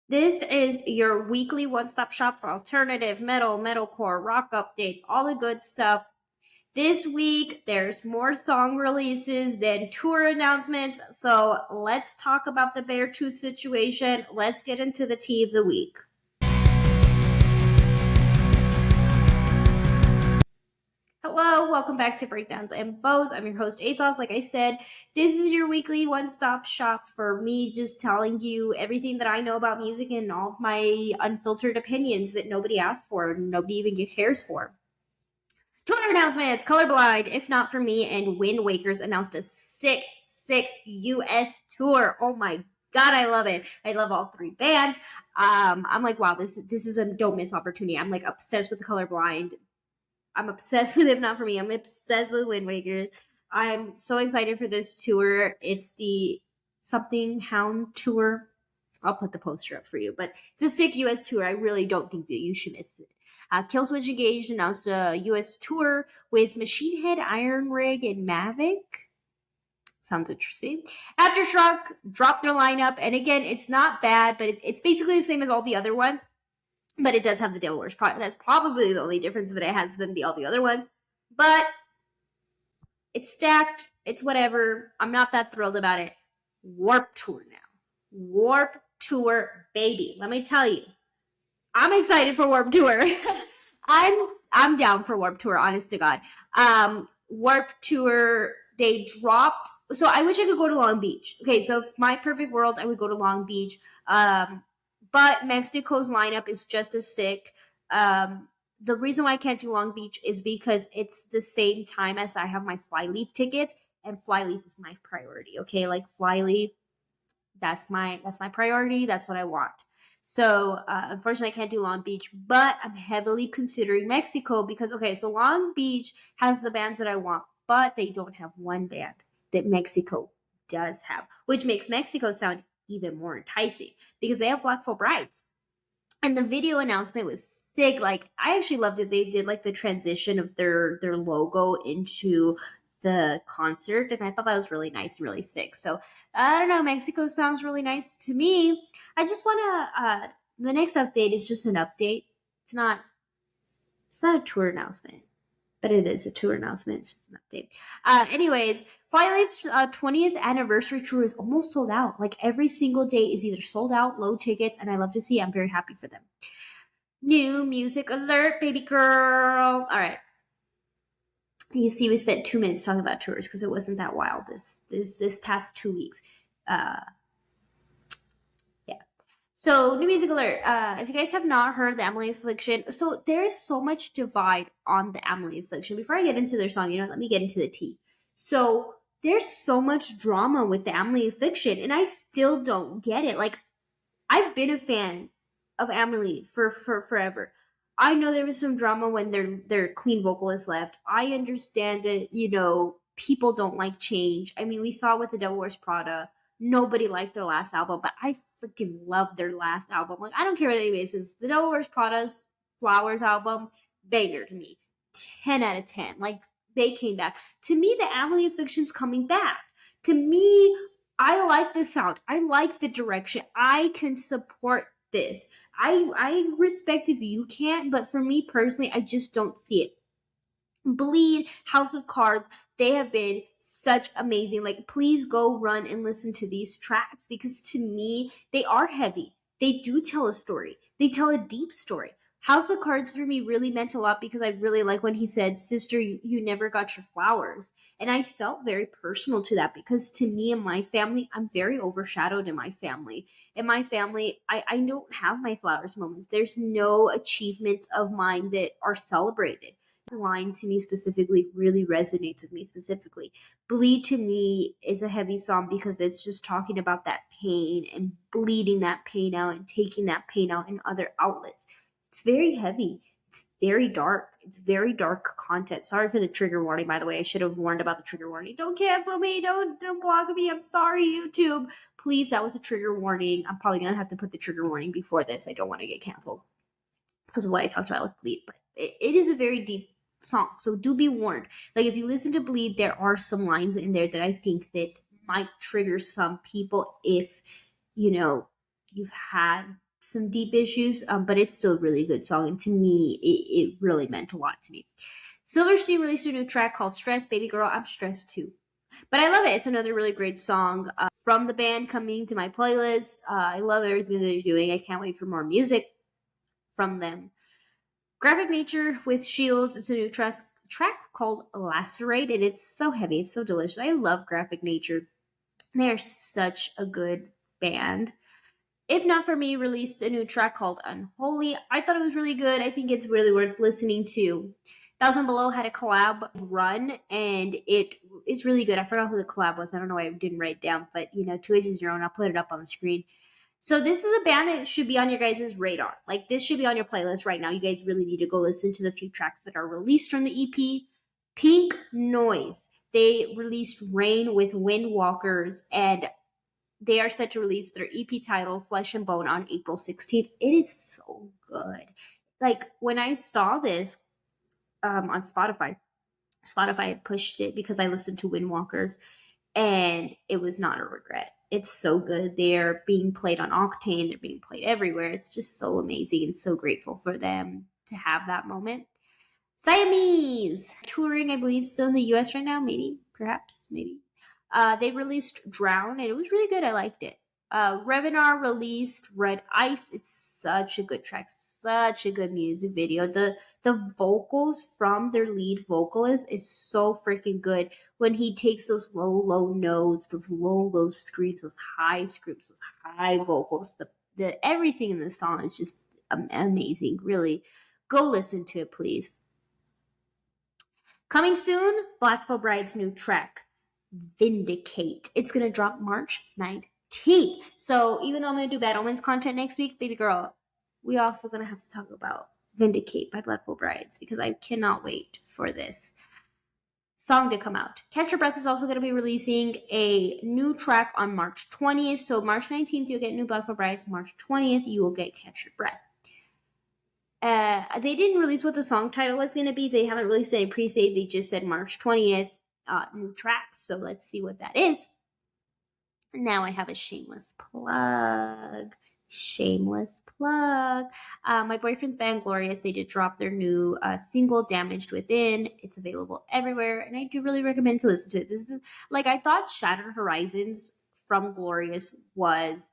This is your weekly one-stop shop for alternative, metal, metalcore, rock updates, all the good stuff. This week, there's more song releases than tour announcements, so let's talk about the Beartooth situation. Let's get into the tea of the week. Hello, welcome back to Breakdowns and Bows. I'm your host, ASOS. Like I said, this is your weekly one-stop shop for me just telling you everything that I know about music and all of my unfiltered opinions that nobody asked for and nobody even cares for. Tour announcements, Colorblind, if not for me, and Windwakers announced a sick US tour. Oh my god, I love it. I love all three bands. I'm like, wow, this is a don't miss opportunity. I'm like obsessed with Colorblind. I'm obsessed with If Not For Me. I'm obsessed with Windwaker. I'm so excited for this tour. It's the Something Hound tour. I'll put the poster up for you, but it's a sick US tour. I really don't think that you should miss it. Killswitch Engage announced a US tour with Machine Head, Iron Rig, and Mavak. Sounds interesting. Aftershock dropped their lineup, and again, it's not bad, but it's basically the same as all the otother ones. But it does have the Devil Wears Prada. That's probably the only difference that it has than all the other ones. But it's stacked. It's whatever. I'm not that thrilled about it. Warp Tour now. Warp Tour, baby. Let me tell you. I'm excited for Warp Tour. I'm down for Warp Tour, honest to God. Warp Tour, they dropped. So I wish I could go to Long Beach. Okay, so if my perfect world, I would go to Long Beach. But Mexico's lineup is just as sick. The reason why I can't do Long Beach is because it's the same time as I have my Flyleaf tickets, and Flyleaf is my priority. Okay, like Flyleaf, that's my priority. That's what I want. So unfortunately, I can't do Long Beach, but I'm heavily considering Mexico because so Long Beach has the bands that I want, but they don't have one band that Mexico does have, which makes Mexico sound even more enticing because they have Black Folk Brides. And the video announcement was sick. Like, I actually loved it. They did like the transition of their logo into the concert, and I thought that was really nice and really sick. So I don't know, Mexico sounds really nice to me. I just want to the next update is just an update. It's not a tour announcement, but it is a tour announcement. It's just an update. Anyways, Flyleaf's 20th anniversary tour is almost sold out. Like, every single day is either sold out, low tickets, and I love to see it. I'm very happy for them. New music alert, baby girl. All right. You see, we spent 2 minutes talking about tours because it wasn't that wild this past 2 weeks. Yeah. So, new music alert. If you guys have not heard the Amity Affliction, so there is so much divide on the Amity Affliction. Before I get into their song, let me get into the tea. So, there's so much drama with the Amity Affliction, and I still don't get it. Like, I've been a fan of Amity for forever. I know there was some drama when their clean vocalist left. I understand that, people don't like change. I mean, we saw with the Devil Wears Prada. Nobody liked their last album, but I freaking loved their last album. Like, I don't care what anybody says. The Devil Wears Prada's Flowers album, banger to me. 10 out of 10. Like, they came back. To me, the Amity Affliction's coming back. To me, I like the sound. I like the direction. I can support this. I respect if you can't, but for me personally, I just don't see it. Bleed, House of Cards, they have been such amazing. Like, please go run and listen to these tracks because to me, they are heavy. They do tell a story. They tell a deep story. House of Cards for me really meant a lot because I really like when he said, "Sister, you never got your flowers." And I felt very personal to that because to me and my family, I'm very overshadowed in my family. In my family, I don't have my flowers moments. There's no achievements of mine that are celebrated. Line to me specifically really resonates with me specifically. Bleed to me is a heavy song because it's just talking about that pain and bleeding that pain out and taking that pain out in other outlets. It's very heavy. It's very dark. It's very dark content. Sorry for the trigger warning, by the way. I should have warned about the trigger warning. Don't cancel me. Don't block me. I'm sorry, YouTube. Please, that was a trigger warning. I'm probably going to have to put the trigger warning before this. I don't want to get canceled because of what I talked about with Bleed. But it is a very deep song, so do be warned. Like, if you listen to Bleed, there are some lines in there that I think that might trigger some people if you've had some deep issues, but it's still a really good song. And to me, it really meant a lot to me. Silverstein released a new track called Stress. Baby girl, I'm stressed too. But I love it. It's another really great song from the band coming to my playlist. I love everything they're doing. I can't wait for more music from them. Graphic Nature with Shields. It's a new track called Lacerate, and it's so heavy. It's so delicious. I love Graphic Nature. They're such a good band. If Not For Me released a new track called Unholy. I thought it was really good. I think it's really worth listening to. Thousand Below had a collab run, and it's really good. I forgot who the collab was. I don't know why I didn't write it down, but to each his own. I'll put it up on the screen. So this is a band that should be on your guys' radar. Like, this should be on your playlist right now. You guys really need to go listen to the few tracks that are released from the EP. Pinknoise. They released Rain with Windwalkers, and they are set to release their EP title, Flesh and Bone, on April 16th. It is so good. Like, when I saw this on Spotify had pushed it because I listened to Windwalkers, and it was not a regret. It's so good. They're being played on Octane. They're being played everywhere. It's just so amazing, and so grateful for them to have that moment. Siamese, touring, I believe, still in the US right now. Maybe, perhaps, maybe. They released Drown, and it was really good. I liked it. Revnoir released Red Ice. It's such a good track, such a good music video. The vocals from their lead vocalist is so freaking good. When he takes those low notes, those low screams, those high screams, those high vocals, the everything in the song is just amazing. Really, go listen to it, please. Coming soon, Black Veil Bride's new track, Vindicate. It's gonna drop March 19th. So even though I'm gonna do Bad Omens content next week, baby girl, we also gonna have to talk about Vindicate by Black Veil Brides, because I cannot wait for this song to come out. Catch Your Breath is also gonna be releasing a new track on March 20th. So March 19th you'll get new Black Veil Brides. March 20th you will get Catch Your Breath. They didn't release what the song title was going to be. They haven't released any pre-save. They just said March 20th, new track. So let's see what that is. Now I have a shameless plug. My boyfriend's band, Glorious, they did drop their new single, Damaged Within. It's available everywhere, and I do really recommend to listen to it. This is, like, I thought Shattered Horizons from Glorious was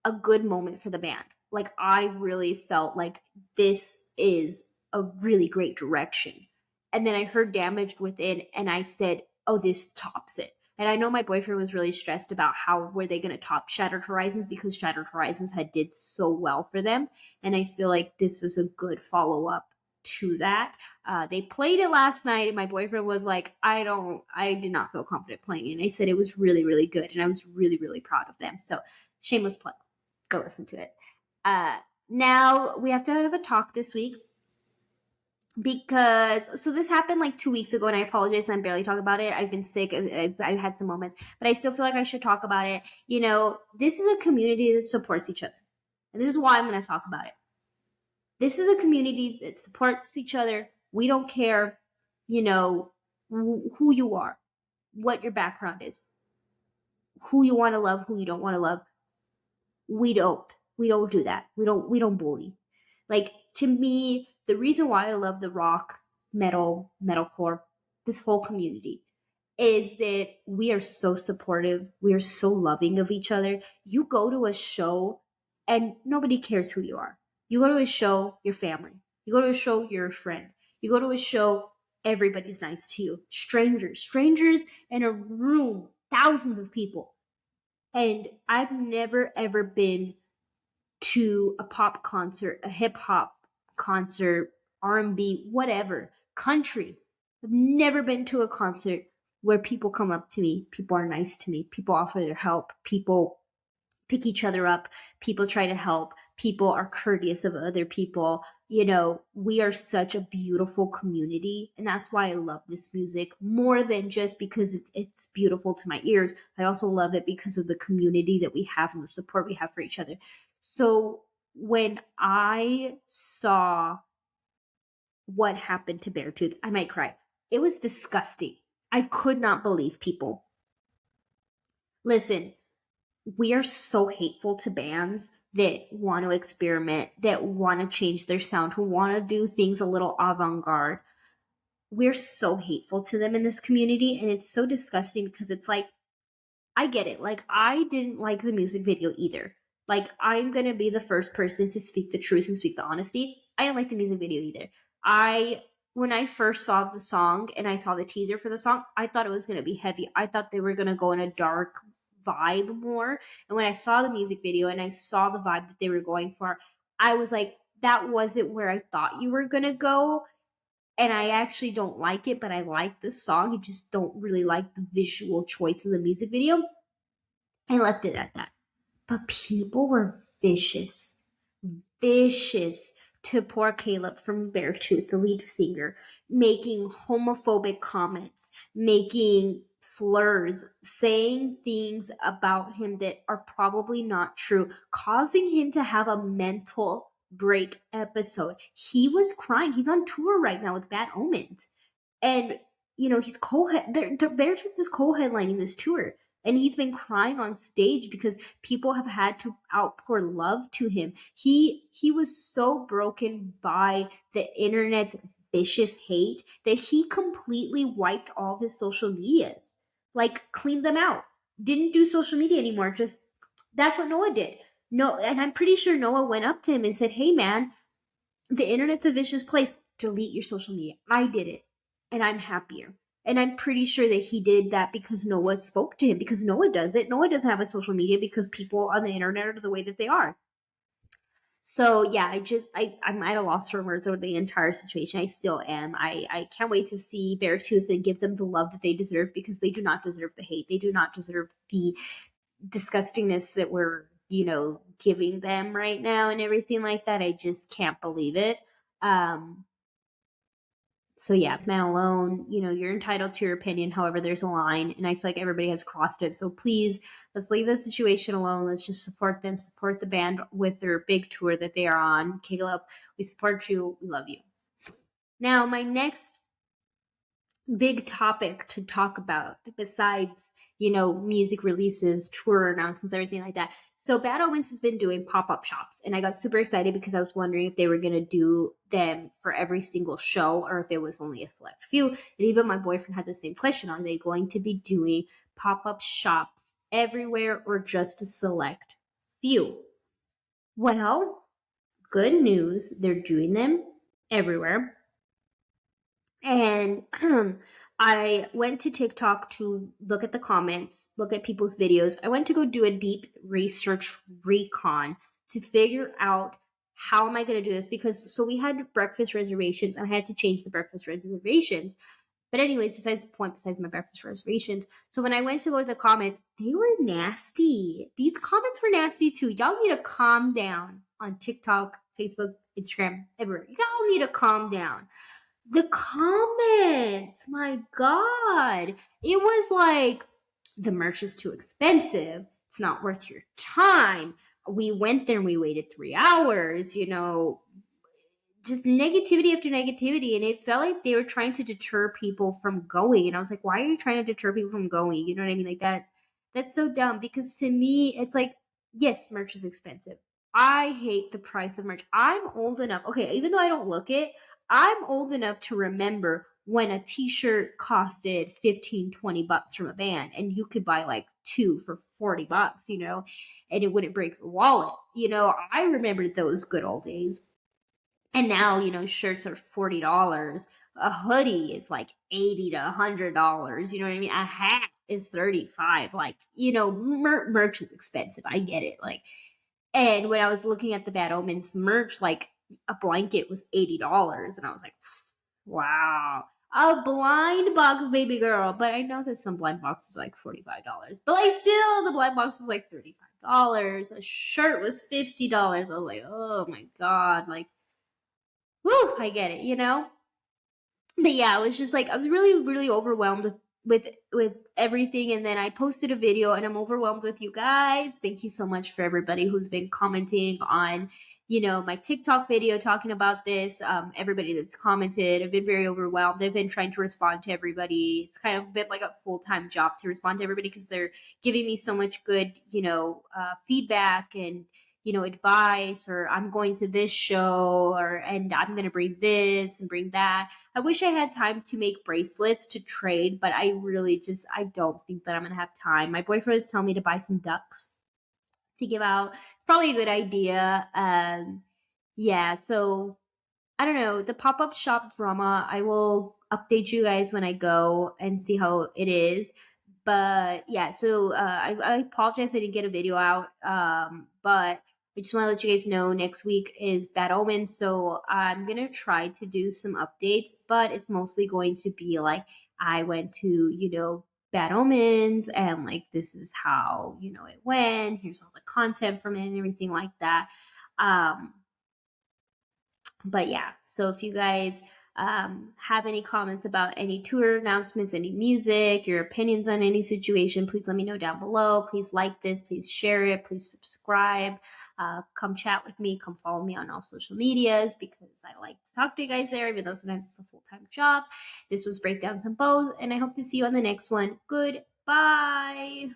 a good moment for the band. Like, I really felt like this is a really great direction. And then I heard Damaged Within, and I said, oh, this tops it. And I know my boyfriend was really stressed about how were they going to top Shattered Horizons, because Shattered Horizons had did so well for them. And I feel like this is a good follow-up to that. They played it last night, and my boyfriend was like, I did not feel confident playing it. And I said it was really, really good, and I was really, really proud of them. So shameless plug. Go listen to it. Now we have to have a talk this week, because so this happened like 2 weeks ago, and I apologize, I'm barely talking about it. I've been sick. I've had some moments, but I still feel like I should talk about it. This is a community that supports each other, and this is why I'm going to talk about it. This is a community that supports each other. We don't care, who you are, what your background is, who you want to love, who you don't want to love. We don't do that. We don't bully. Like, to me, the reason why I love the rock, metalcore, this whole community, is that we are so supportive. We are so loving of each other. You go to a show and nobody cares who you are. You go to a show, your family. You go to a show, you're a friend. You go to a show, everybody's nice to you. Strangers in a room, thousands of people. And I've never, ever been to a pop concert, a hip hop concert, R&B, whatever, country. I've never been to a concert where people come up to me, people are nice to me, people offer their help, people pick each other up, people try to help, people are courteous of other people. We are such a beautiful community, and that's why I love this music more than just because it's beautiful to my ears. I also love it because of the community that we have and the support we have for each other. So when I saw what happened to Beartooth, I might cry. It was disgusting. I could not believe people. Listen, we are so hateful to bands that want to experiment, that want to change their sound, who want to do things a little avant-garde. We're so hateful to them in this community, and it's so disgusting because it's like, I get it. Like, I didn't like the music video either. Like, I'm gonna be the first person to speak the truth and speak the honesty. I didn't like the music video either. When I first saw the song and I saw the teaser for the song, I thought it was gonna be heavy. I thought they were gonna go in a dark vibe more. And when I saw the music video and I saw the vibe that they were going for, I was like, that wasn't where I thought you were gonna go. And I actually don't like it, but I like the song. I just don't really like the visual choice of the music video. I left it at that. But people were vicious, vicious to poor Caleb from Beartooth, the lead singer, making homophobic comments, making slurs, saying things about him that are probably not true, causing him to have a mental break episode. He was crying. He's on tour right now with Bad Omens. And, you know, he's Beartooth is co-headlining this tour. And he's been crying on stage because people have had to outpour love to him. He was so broken by the internet's vicious hate that he completely wiped all of his social medias. Like, cleaned them out. Didn't do social media anymore. Just, that's what Noah did. No, and I'm pretty sure Noah went up to him and said, "Hey man, the internet's a vicious place. Delete your social media." I did it, and I'm happier. And I'm pretty sure that he did that because Noah spoke to him, because Noah does it. Noah doesn't have a social media because people on the internet are the way that they are. So yeah, I'm at a loss for words over the entire situation. I still am. I can't wait to see Beartooth and give them the love that they deserve, because they do not deserve the hate. They do not deserve the disgustingness that we're, you know, giving them right now and everything like that. I just can't believe it. So yeah, man alone, you know, you're entitled to your opinion. However, there's a line, and I feel like everybody has crossed it. So please, let's leave the situation alone. Let's just support them, support the band with their big tour that they are on. Caleb, we support you. We love you. Now, my next big topic to talk about, besides, you know, music releases, tour announcements, everything like that. So Bad Omens has been doing pop-up shops, and I got super excited because I was wondering if they were going to do them for every single show or if it was only a select few. And even my boyfriend had the same question: are they going to be doing pop-up shops everywhere or just a select few? Well, good news, they're doing them everywhere. And I went to TikTok to look at the comments, look at people's videos. I went to go do a deep research recon to figure out how am I going to do this, because so we had breakfast reservations and I had to change the breakfast reservations. But anyways, besides the point, besides my breakfast reservations. So when I went to go to the comments, they were nasty. These comments were nasty too. Y'all need to calm down on TikTok, Facebook, Instagram, everywhere. Y'all need to calm down. The comments, my God. It was like, the merch is too expensive. It's not worth your time. We went there and we waited 3 hours, you know, just negativity after negativity. And it felt like they were trying to deter people from going. And I was like, why are you trying to deter people from going? You know what I mean? Like that. That's so dumb, because to me, it's like, yes, merch is expensive. I hate the price of merch. I'm old enough. Okay, even though I don't look it, I'm old enough to remember when a t-shirt costed 15, 20 bucks from a band, and you could buy like 2 for 40 bucks, you know, and it wouldn't break your wallet. You know, I remember those good old days. And now, you know, shirts are $40. A hoodie is like $80 to $100. You know what I mean? A hat is $35. Like, you know, merch is expensive. I get it. Like, and when I was looking at the Bad Omens merch, like a blanket was $80. And I was like, wow. A blind box, baby girl. But I know that some blind boxes are like $45. But like, still, the blind box was like $35. A shirt was $50. I was like, oh my God. Like, whew, I get it, you know? But yeah, it was just like, I was really, really overwhelmed with everything. And then I posted a video, and I'm overwhelmed with you guys. Thank you so much for everybody who's been commenting on, you know, my TikTok video talking about this. Everybody that's commented, I've been very overwhelmed. I've been trying to respond to everybody. It's kind of been like a full-time job to respond to everybody, because they're giving me so much good, you know, feedback and, advice, or I'm going to this show, and I'm going to bring this and bring that. I wish I had time to make bracelets to trade, but I don't think that I'm going to have time. My boyfriend is telling me to buy some ducks to give out. It's probably a good idea. Yeah, so I don't know. The pop-up shop drama, I will update you guys when I go and see how it is. But yeah, so I apologize I didn't get a video out. But I just want to let you guys know next week is Bad Omen. So I'm going to try to do some updates, but it's mostly going to be like I went to, Bad Omens, and like this is how, it went. Here's all the content from it and everything like that. But yeah, so if you guys have any comments about any tour announcements, any music, your opinions on any situation, please let me know down below. Please like this, please share it, please subscribe. Come chat with me, come follow me on all social medias, because I like to talk to you guys there, even though sometimes it's a full-time job. This was Breakdowns and Bows, and I hope to see you on the next one. Goodbye.